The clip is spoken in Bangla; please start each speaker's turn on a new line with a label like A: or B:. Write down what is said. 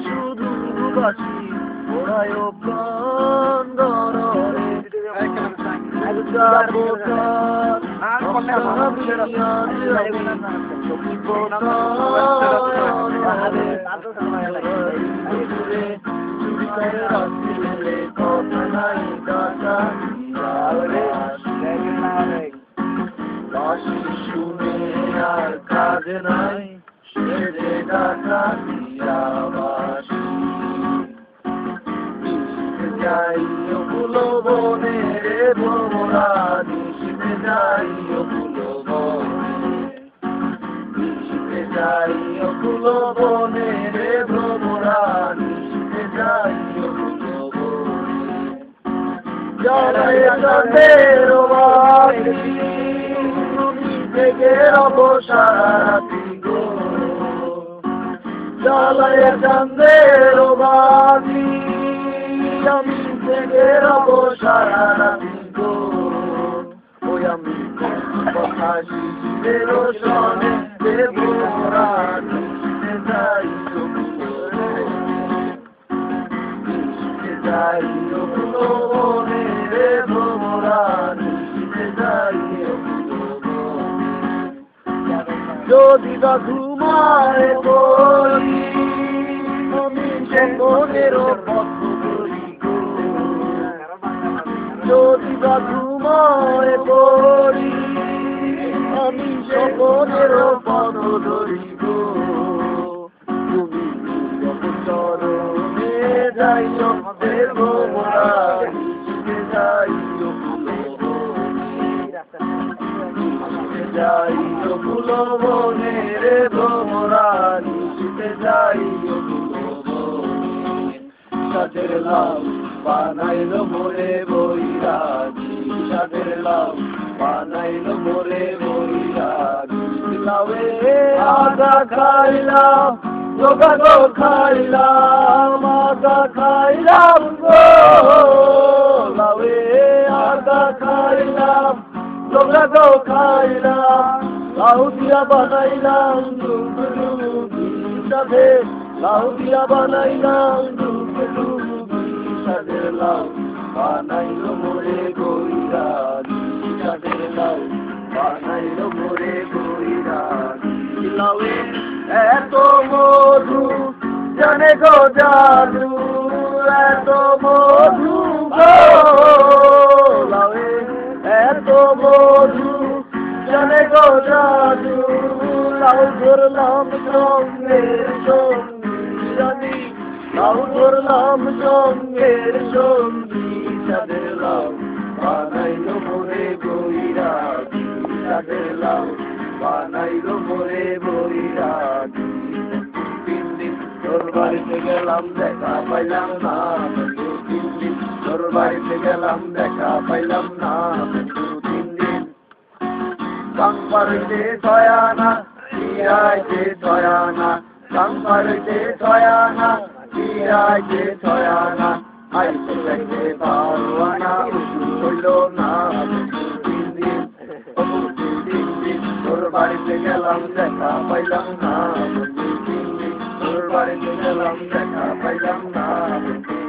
A: শুধু বাসি ওরাই প্রাণ ধরে শুনে আর কাজ নাই সে ডাকা যাই ফুলো বনে রে ভ্রমরা নিশিতে যাই ফুলো বনে যাই ফুলো বনে রে ভ্রমরা নিশিতে যাই ফুলো বনে জলে চন্দ্রের বাড়ি থেকে রব সারাতি গো জলে চন্দ্রের বাড়ি আমি থেকে রব সারাতি গো ওই আমি কথা শিখের সনে দেব রাতে যাই যাই বনে রে ভ্রমরা নিশিতে যাই যদি বা ঘুমায় পড়ি আমি সকলের পথ ধরি গো যদি বা ঘুমায় পড়ি আমি সকলের পথ ধরি গো তুমি চরণে যাই দেব নিশিতে যাই যাই ফুলো বনে রে ভ্রমরা নিশিতে যাই ফুলো বনে সাথের লাউ বানাইল মোরে বৈরাগী সাথের লাউ বানাইল মোরে বৈরাগী লাউে আগা খাইলাম জোগা গো খাইলাম আগা খাইলাম গো লাউে আগা খাইলাম জোগা গো খাইলাম লাউ দিয়া বানাইলাম ডুবডুবি সাথে লাউ দিয়া বানাইলাম ডুবডুবি সাথে লাউ বানাইল মোরে বৈরাগী সাথে লাউ বানাইল মোরে বৈরাগী লাউে এত মধু জানে গো জাদু এত মধু গো লাউে এত মধু জানে গো জাদু লাউ ধরলাম সঙ্গের সঙ্গী জানি লাউ ধরলাম সঙ্গের সঙ্গী সাদের লাউ বানাইল মোরে বৈরাগী সাদের লাউ বানাইল মোরে বৈরাগী তিন দিন তোর বাড়িতে গেলাম দেখা পাইলাম না তিন দিন তোর বাড়িতে গেলাম দেখা পাইলাম না তিন দিন সংপারিতে ছয়ানা বিরাইতে ছয়ানা সংপারিতে ছয়ানা বিরাইতে ছয়ানা আইতে দেখতে পাওয়ানা হইল না তিন দিন তোর বাড়িতে গেলাম দেখা পাইলাম না তিন দিন তোর বাড়িতে গেলাম দেখা পাইলাম না